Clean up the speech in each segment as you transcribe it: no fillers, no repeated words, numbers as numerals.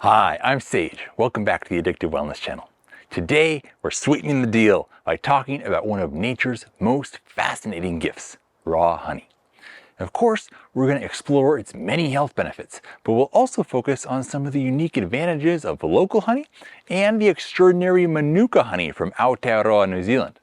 Hi, I'm Sage. Welcome back to the Addictive Wellness channel. Today, we're sweetening the deal by talking about one of nature's most fascinating gifts, raw honey. And of course, we're going to explore its many health benefits, but we'll also focus on some of the unique advantages of local honey and the extraordinary Manuka honey from Aotearoa, New Zealand.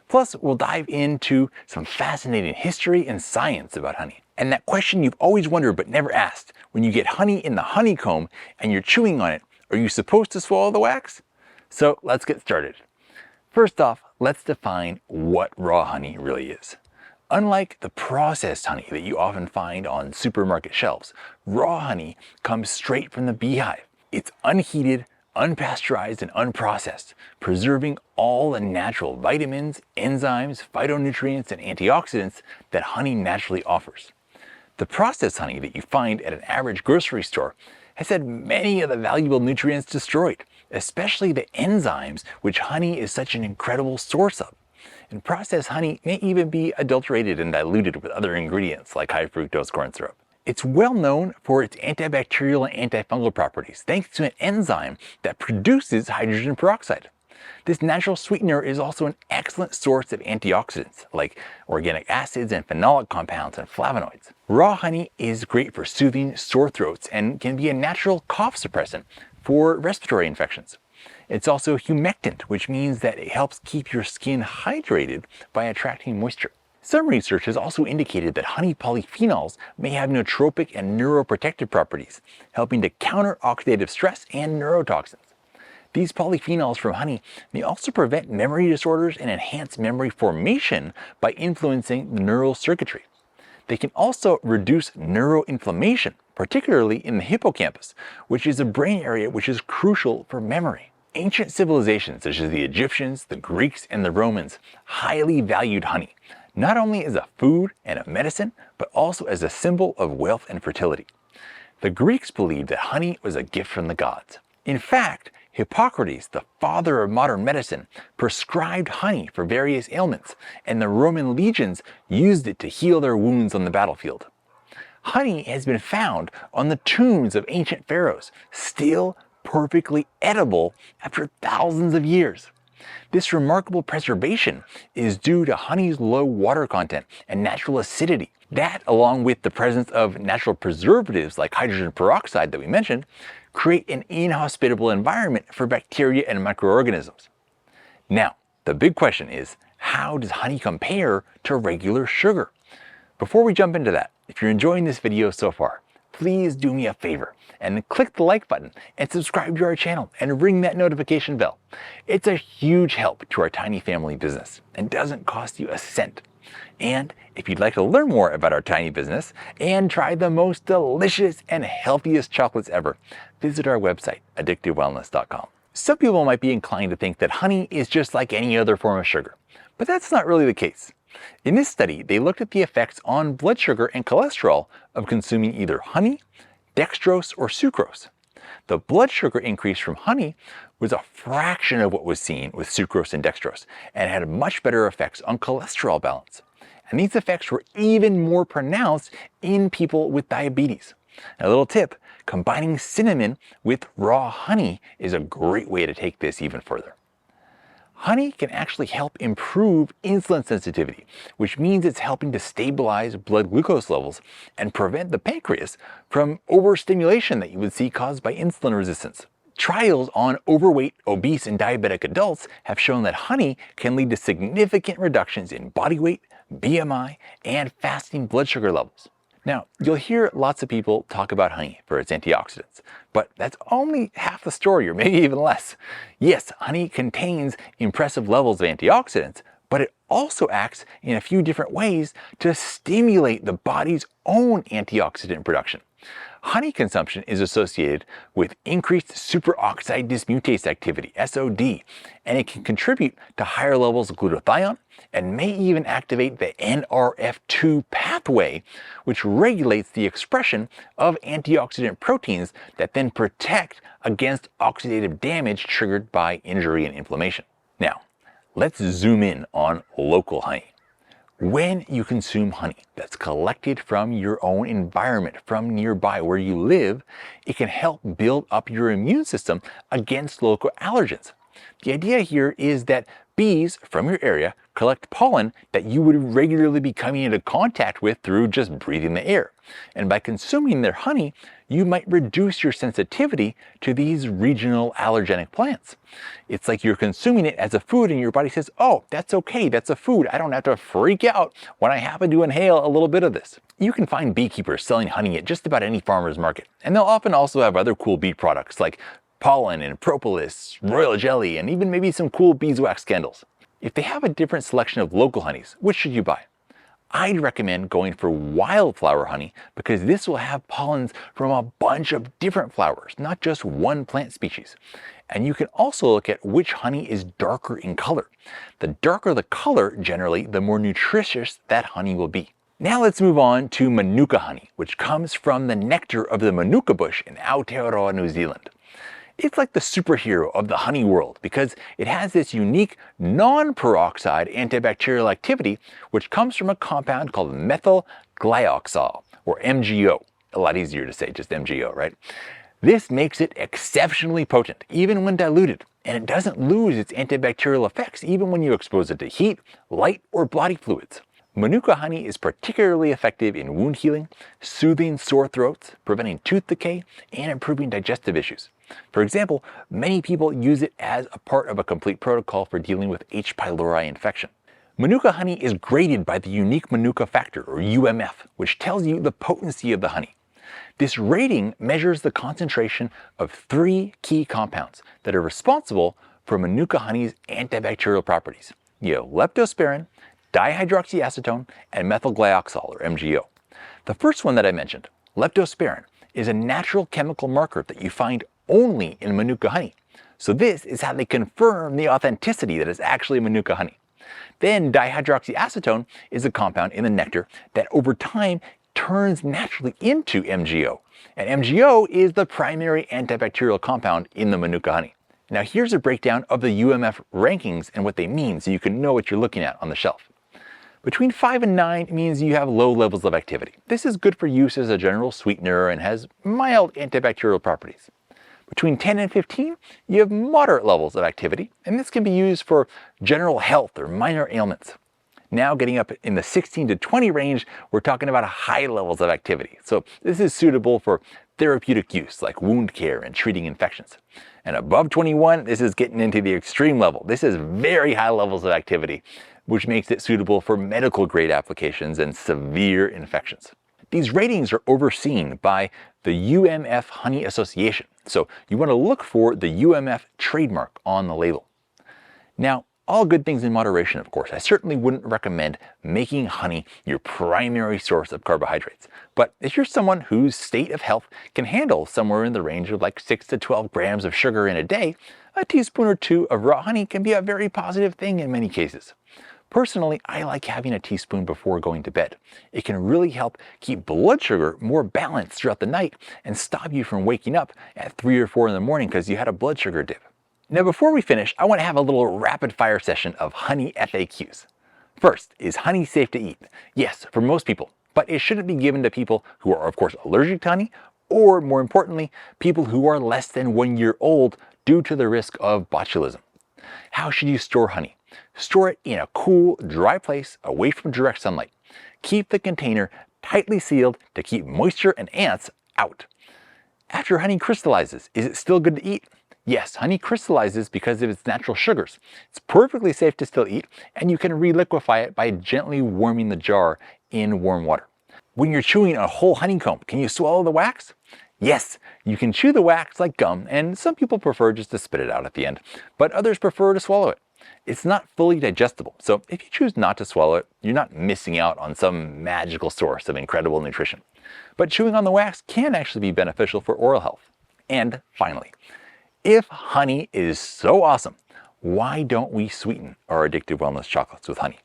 Plus, we'll dive into some fascinating history and science about honey. And that question you've always wondered but never asked, when you get honey in the honeycomb and you're chewing on it, are you supposed to swallow the wax? So let's get started. First off, let's define what raw honey really is. Unlike the processed honey that you often find on supermarket shelves, raw honey comes straight from the beehive. It's unheated, unpasteurized, and unprocessed, preserving all the natural vitamins, enzymes, phytonutrients, and antioxidants that honey naturally offers. The processed honey that you find at an average grocery store has had many of the valuable nutrients destroyed, especially the enzymes which honey is such an incredible source of. And processed honey may even be adulterated and diluted with other ingredients like high fructose corn syrup. It's well known for its antibacterial and antifungal properties thanks to an enzyme that produces hydrogen peroxide. This natural sweetener is also an excellent source of antioxidants like organic acids and phenolic compounds and flavonoids. Raw honey is great for soothing sore throats and can be a natural cough suppressant for respiratory infections. It's also humectant, which means that it helps keep your skin hydrated by attracting moisture. Some research has also indicated that honey polyphenols may have nootropic and neuroprotective properties, helping to counter oxidative stress and neurotoxins. These polyphenols from honey may also prevent memory disorders and enhance memory formation by influencing the neural circuitry. They can also reduce neuroinflammation, particularly in the hippocampus, which is a brain area which is crucial for memory. Ancient civilizations such as the Egyptians, the Greeks, and the Romans highly valued honey, not only as a food and a medicine, but also as a symbol of wealth and fertility. The Greeks believed that honey was a gift from the gods. In fact, Hippocrates, the father of modern medicine, prescribed honey for various ailments, and the Roman legions used it to heal their wounds on the battlefield. Honey has been found on the tombs of ancient pharaohs, still perfectly edible after thousands of years. This remarkable preservation is due to honey's low water content and natural acidity. That, along with the presence of natural preservatives like hydrogen peroxide that we mentioned, create an inhospitable environment for bacteria and microorganisms. Now, the big question is, how does honey compare to regular sugar? Before we jump into that, if you're enjoying this video so far, please do me a favor and click the like button and subscribe to our channel and ring that notification bell. It's a huge help to our tiny family business and doesn't cost you a cent. And if you'd like to learn more about our tiny business and try the most delicious and healthiest chocolates ever, visit our website, addictivewellness.com. Some people might be inclined to think that honey is just like any other form of sugar, but that's not really the case. In this study, they looked at the effects on blood sugar and cholesterol of consuming either honey, dextrose, or sucrose. The blood sugar increase from honey was a fraction of what was seen with sucrose and dextrose and had much better effects on cholesterol balance. And these effects were even more pronounced in people with diabetes. A little tip, combining cinnamon with raw honey is a great way to take this even further. Honey can actually help improve insulin sensitivity, which means it's helping to stabilize blood glucose levels and prevent the pancreas from overstimulation that you would see caused by insulin resistance. Trials on overweight, obese, and diabetic adults have shown that honey can lead to significant reductions in body weight, BMI, and fasting blood sugar levels. Now, you'll hear lots of people talk about honey for its antioxidants, but that's only half the story, or maybe even less. Yes, honey contains impressive levels of antioxidants, but it also acts in a few different ways to stimulate the body's own antioxidant production. Honey consumption is associated with increased superoxide dismutase activity, SOD, and it can contribute to higher levels of glutathione and may even activate the NRF2 pathway, which regulates the expression of antioxidant proteins that then protect against oxidative damage triggered by injury and inflammation. Now, let's zoom in on local honey. When you consume honey that's collected from your own environment, from nearby where you live, it can help build up your immune system against local allergens. The idea here is that bees from your area collect pollen that you would regularly be coming into contact with through just breathing the air. And by consuming their honey, you might reduce your sensitivity to these regional allergenic plants. It's like you're consuming it as a food and your body says, oh, that's okay, that's a food. I don't have to freak out when I happen to inhale a little bit of this. You can find beekeepers selling honey at just about any farmer's market. And they'll often also have other cool bee products like pollen and propolis, royal jelly, and even maybe some cool beeswax candles. If they have a different selection of local honeys, which should you buy? I'd recommend going for wildflower honey because this will have pollens from a bunch of different flowers, not just one plant species. And you can also look at which honey is darker in color. The darker the color, generally, the more nutritious that honey will be. Now let's move on to Manuka honey, which comes from the nectar of the Manuka bush in Aotearoa, New Zealand. It's like the superhero of the honey world because it has this unique non-peroxide antibacterial activity which comes from a compound called methyl glyoxal, or MGO. A lot easier to say, just MGO, right? This makes it exceptionally potent, even when diluted, and it doesn't lose its antibacterial effects even when you expose it to heat, light, or body fluids. Manuka honey is particularly effective in wound healing, soothing sore throats, preventing tooth decay, and improving digestive issues. For example, many people use it as a part of a complete protocol for dealing with H. pylori infection. Manuka honey is graded by the unique Manuka factor, or UMF, which tells you the potency of the honey. This rating measures the concentration of 3 key compounds that are responsible for Manuka honey's antibacterial properties. You have leptospirin, dihydroxyacetone, and methyl glyoxal, or MGO. The first one that I mentioned, leptospirin, is a natural chemical marker that you find only in Manuka honey. So this is how they confirm the authenticity that it's actually Manuka honey. Then dihydroxyacetone is a compound in the nectar that over time turns naturally into MGO. And MGO is the primary antibacterial compound in the Manuka honey. Now here's a breakdown of the UMF rankings and what they mean so you can know what you're looking at on the shelf. Between 5 and 9 means you have low levels of activity. This is good for use as a general sweetener and has mild antibacterial properties. Between 10 and 15, you have moderate levels of activity, and this can be used for general health or minor ailments. Now getting up in the 16 to 20 range, we're talking about high levels of activity. So this is suitable for therapeutic use like wound care and treating infections. And above 21, this is getting into the extreme level. This is very high levels of activity, which makes it suitable for medical grade applications and severe infections. These ratings are overseen by the UMF Honey Association, so you want to look for the UMF trademark on the label. Now, all good things in moderation, of course. I certainly wouldn't recommend making honey your primary source of carbohydrates. But if you're someone whose state of health can handle somewhere in the range of like 6 to 12 grams of sugar in a day, a teaspoon or 2 of raw honey can be a very positive thing in many cases. Personally, I like having a teaspoon before going to bed. It can really help keep blood sugar more balanced throughout the night and stop you from waking up at 3 or 4 in the morning because you had a blood sugar dip. Now before we finish, I want to have a little rapid fire session of honey FAQs. First, is honey safe to eat? Yes, for most people, but it shouldn't be given to people who are of course allergic to honey, or more importantly, people who are less than 1 year old due to the risk of botulism. How should you store honey? Store it in a cool, dry place away from direct sunlight. Keep the container tightly sealed to keep moisture and ants out. After honey crystallizes, is it still good to eat? Yes, honey crystallizes because of its natural sugars. It's perfectly safe to still eat, and you can reliquefy it by gently warming the jar in warm water. When you're chewing a whole honeycomb, can you swallow the wax? Yes, you can chew the wax like gum, and some people prefer just to spit it out at the end, but others prefer to swallow it. It's not fully digestible, so if you choose not to swallow it, you're not missing out on some magical source of incredible nutrition. But chewing on the wax can actually be beneficial for oral health. And finally, if honey is so awesome, why don't we sweeten our Addictive Wellness chocolates with honey?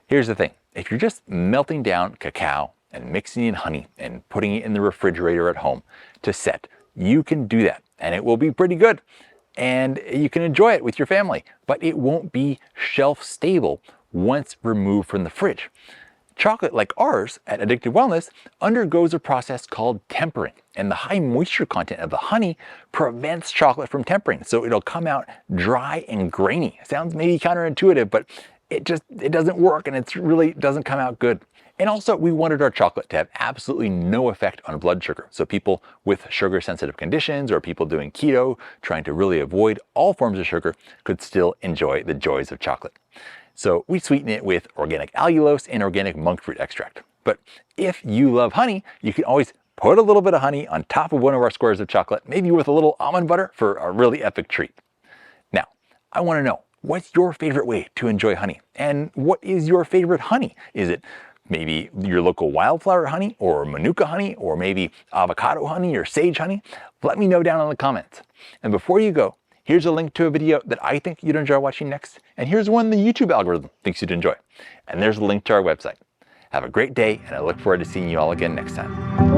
Here's the thing, if you're just melting down cacao and mixing in honey and putting it in the refrigerator at home to set, you can do that and it will be pretty good. And you can enjoy it with your family, but it won't be shelf stable once removed from the fridge. Chocolate like ours at Addictive Wellness undergoes a process called tempering, and the high moisture content of the honey prevents chocolate from tempering, so it'll come out dry and grainy. Sounds maybe counterintuitive, but it doesn't work, and it really doesn't come out good. And also, we wanted our chocolate to have absolutely no effect on blood sugar. So people with sugar sensitive conditions or people doing keto, trying to really avoid all forms of sugar, could still enjoy the joys of chocolate. So we sweeten it with organic allulose and organic monk fruit extract. But if you love honey, you can always put a little bit of honey on top of one of our squares of chocolate, maybe with a little almond butter for a really epic treat. Now, I want to know, what's your favorite way to enjoy honey? And what is your favorite honey? Is it maybe your local wildflower honey or Manuka honey or maybe avocado honey or sage honey? Let me know down in the comments. And before you go, here's a link to a video that I think you'd enjoy watching next. And here's one the YouTube algorithm thinks you'd enjoy. And there's a link to our website. Have a great day, and I look forward to seeing you all again next time.